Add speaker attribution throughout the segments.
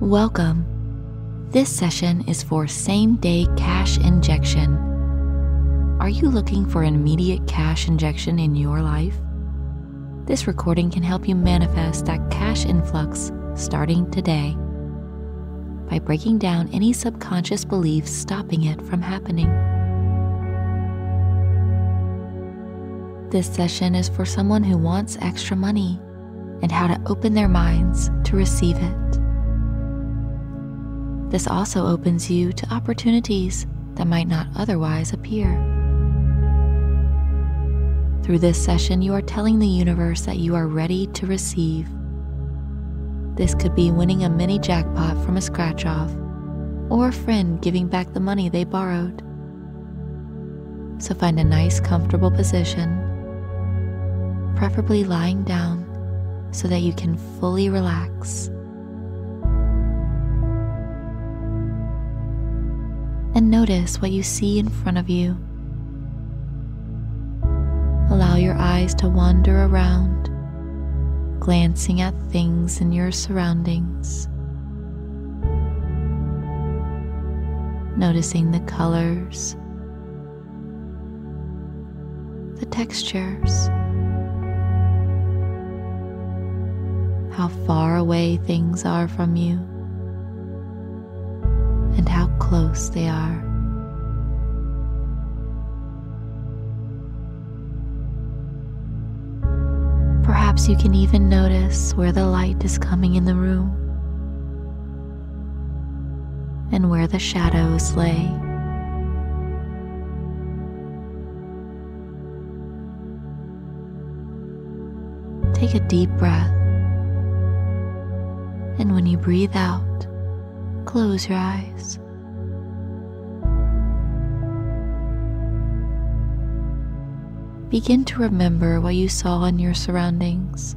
Speaker 1: Welcome. This session is for same-day cash injection. Are you looking for an immediate cash injection in your life? This recording can help you manifest that cash influx starting today by breaking down any subconscious beliefs stopping it from happening. This session is for someone who wants extra money and how to open their minds to receive it. This also opens you to opportunities that might not otherwise appear. Through this session, you are telling the universe that you are ready to receive. This could be winning a mini jackpot from a scratch-off, or a friend giving back the money they borrowed. So find a nice, comfortable position, preferably lying down so that you can fully relax. And notice what you see in front of you. Allow your eyes to wander around, glancing at things in your surroundings, noticing the colors, the textures, how far away things are from you, and how close they are. Perhaps you can even notice where the light is coming in the room and where the shadows lay. Take a deep breath, and when you breathe out, close your eyes. Begin to remember what you saw in your surroundings.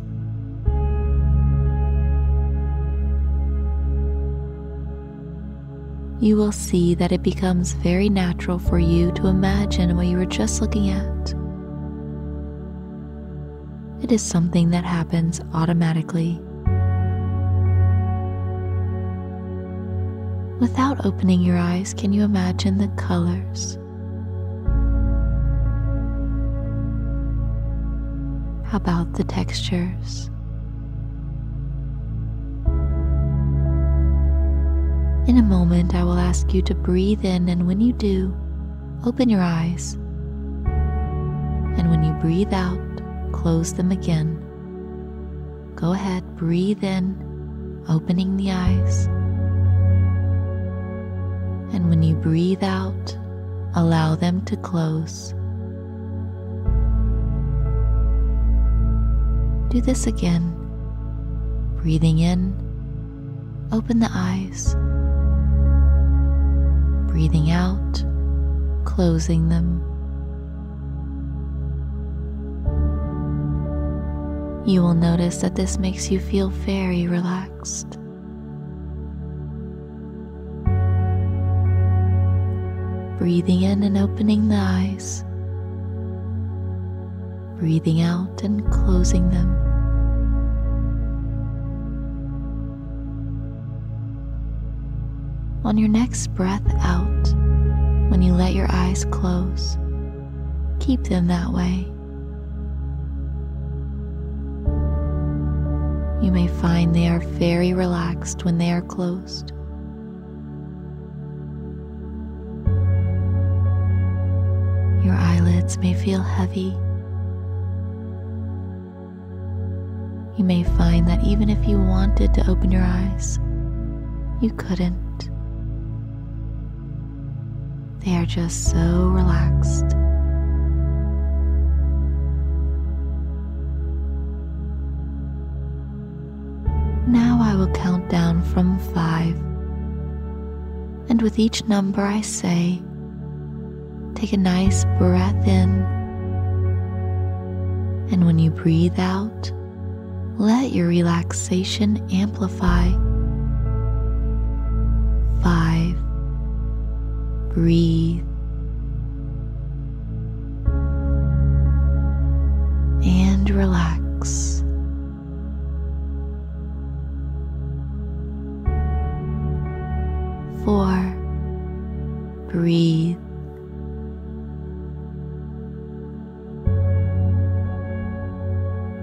Speaker 1: You will see that it becomes very natural for you to imagine what you were just looking at. It is something that happens automatically. Without opening your eyes, can you imagine the colors? How about the textures? In a moment, I will ask you to breathe in, and when you do, open your eyes. And when you breathe out, close them again. Go ahead, breathe in, opening the eyes. And when you breathe out, allow them to close. Do this again. Breathing in, open the eyes. Breathing out, closing them. You will notice that this makes you feel very relaxed. Breathing in and opening the eyes. Breathing out and closing them. On your next breath out, when you let your eyes close, keep them that way. You may find they are very relaxed when they are closed. Your eyelids may feel heavy. You may find that even if you wanted to open your eyes, you couldn't. They are just so relaxed. Now I will count down from 5. And with each number I say, take a nice breath in. And when you breathe out, let your relaxation amplify. 5. Breathe. And relax.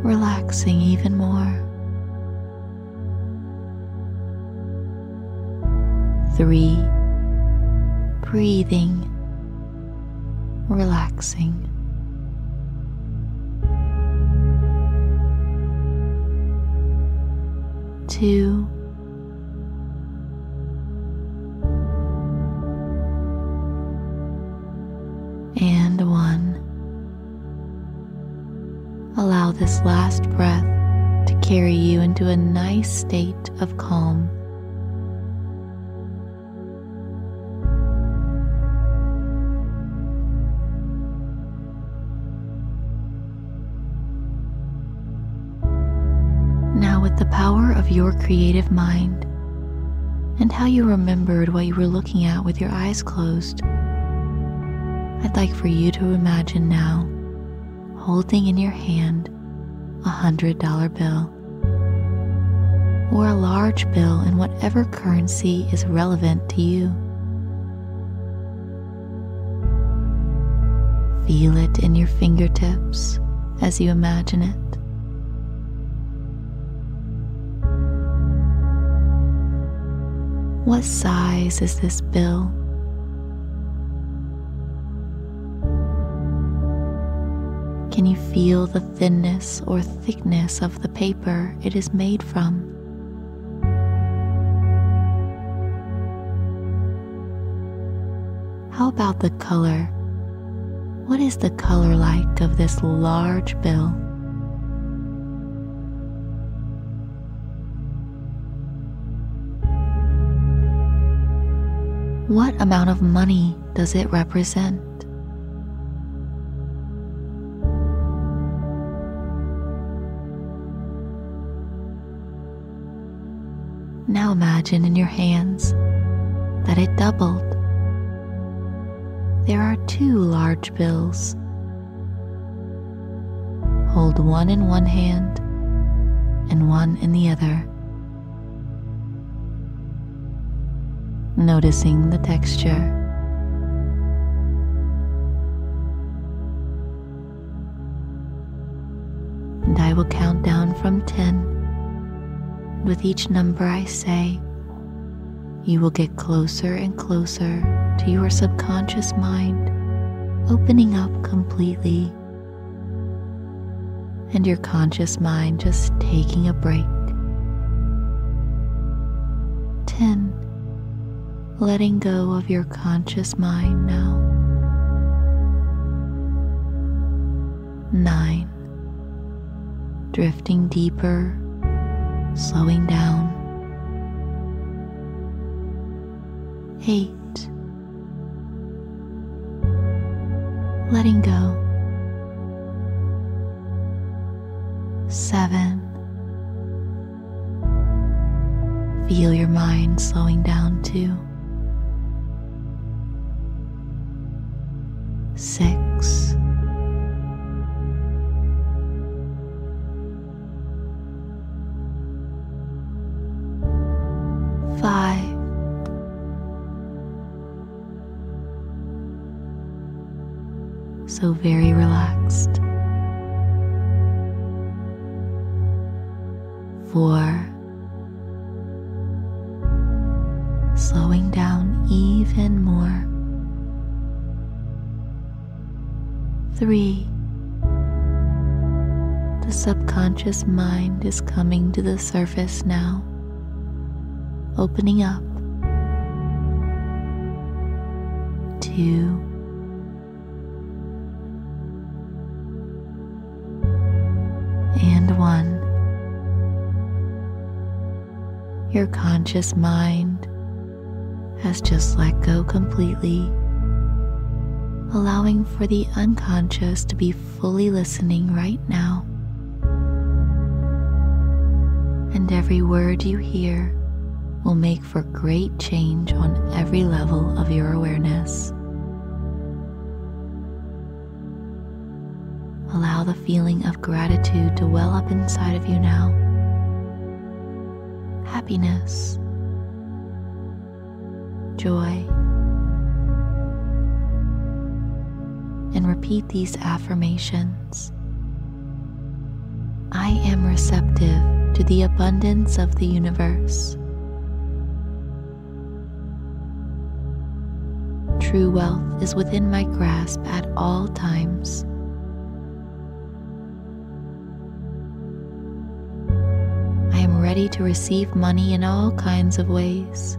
Speaker 1: relaxing even more. 3, breathing, relaxing. 2, and 1. Allow this last breath to carry you into a nice state of calm. Now, with the power of your creative mind and how you remembered what you were looking at with your eyes closed, I'd like for you to imagine now holding in your hand a $100 bill, or a large bill in whatever currency is relevant to you. Feel it in your fingertips as you imagine it. What size is this bill? Can you feel the thinness or thickness of the paper it is made from? How about the color? What is the color like of this large bill? What amount of money does it represent? Now imagine in your hands that it doubled. There are 2 large bills. Hold one in one hand and one in the other, noticing the texture. And I will count down from 10. With each number I say, you will get closer and closer to your subconscious mind, opening up completely, and your conscious mind just taking a break. 10. Letting go of your conscious mind now. 9. Drifting deeper, slowing down. 8. Letting go. 7. Feel your mind slowing down too. 6. 5. So very relaxed. 4. Slowing down even more. 3. The subconscious mind is coming to the surface now, opening up. 2. And 1. Your conscious mind has just let go completely, allowing for the unconscious to be fully listening right now. And every word you hear will make for great change on every level of your awareness. Allow the feeling of gratitude to well up inside of you now. Happiness, joy, and repeat these affirmations. I am receptive to the abundance of the universe. True wealth is within my grasp at all times. I am ready to receive money in all kinds of ways.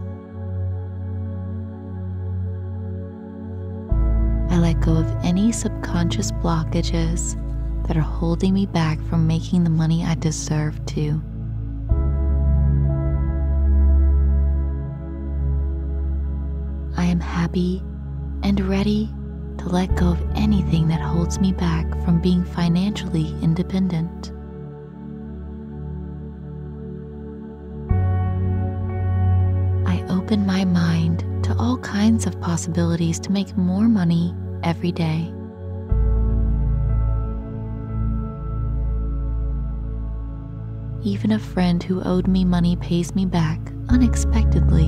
Speaker 1: I let go of any subconscious blockages that are holding me back from making the money I deserve to. I am happy and ready to let go of anything that holds me back from being financially independent. I open my mind to all kinds of possibilities to make more money every day. Even a friend who owed me money pays me back unexpectedly.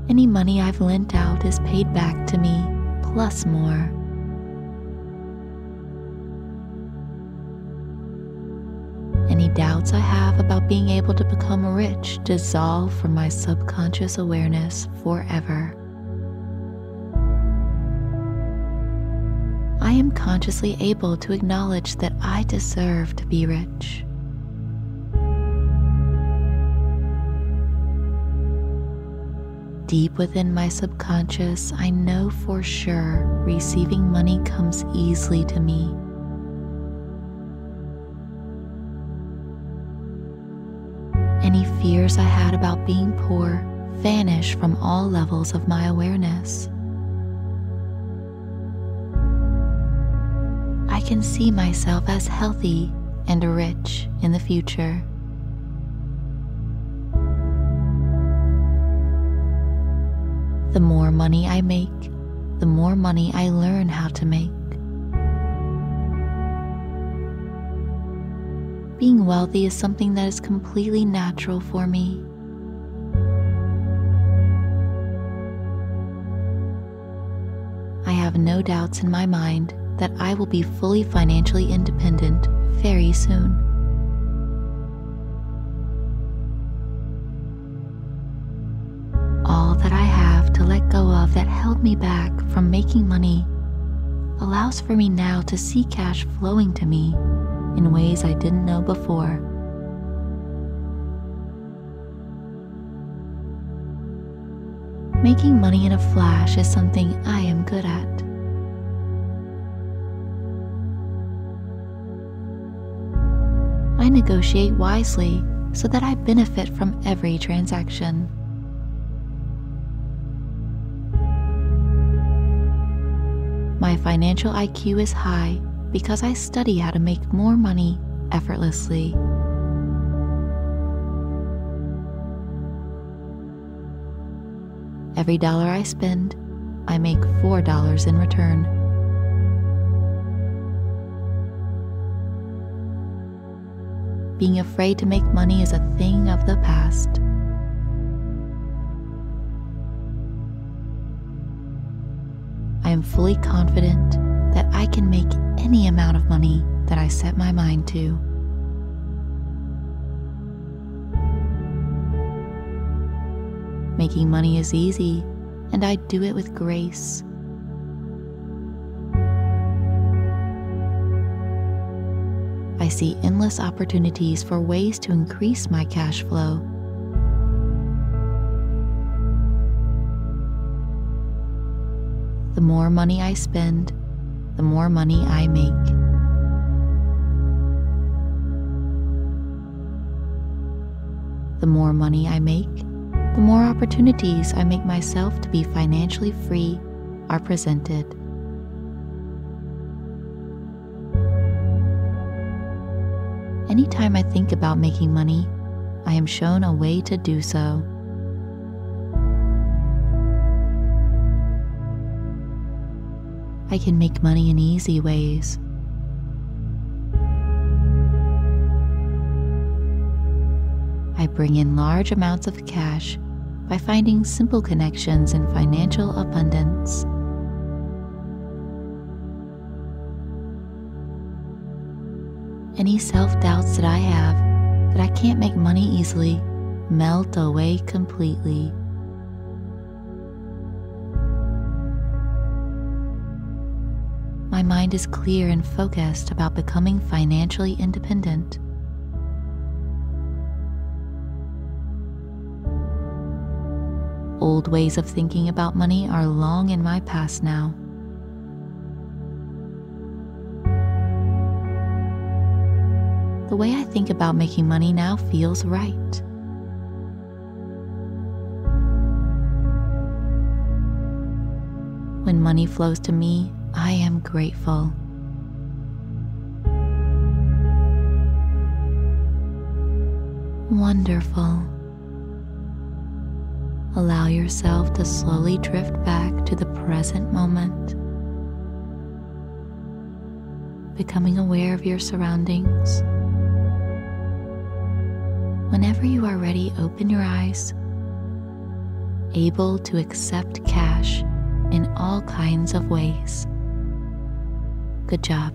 Speaker 1: Any money I've lent out is paid back to me, plus more. Any doubts I have about being able to become rich dissolve from my subconscious awareness forever. I am consciously able to acknowledge that I deserve to be rich. Deep within my subconscious, I know for sure receiving money comes easily to me. Any fears I had about being poor vanish from all levels of my awareness. I can see myself as healthy and rich in the future. The more money I make, the more money I learn how to make. Being wealthy is something that is completely natural for me. I have no doubts in my mind that I will be fully financially independent very soon. All that I have to let go of that held me back from making money allows for me now to see cash flowing to me in ways I didn't know before. Making money in a flash is something I am good at. I negotiate wisely so that I benefit from every transaction. My financial IQ is high because I study how to make more money effortlessly. Every dollar I spend, I make $4 in return. Being afraid to make money is a thing of the past. I am fully confident that I can make any amount of money that I set my mind to. Making money is easy, and I do it with grace. I see endless opportunities for ways to increase my cash flow. The more money I spend, the more money I make. The more money I make, the more opportunities I make myself to be financially free are presented. Anytime I think about making money, I am shown a way to do so. I can make money in easy ways. I bring in large amounts of cash by finding simple connections in financial abundance. Any self-doubts that I have that I can't make money easily melt away completely. My mind is clear and focused about becoming financially independent. Old ways of thinking about money are long in my past now. The way I think about making money now feels right. When money flows to me, I am grateful. Wonderful. Allow yourself to slowly drift back to the present moment, becoming aware of your surroundings. Whenever you are ready, open your eyes, able to accept cash in all kinds of ways. Good job.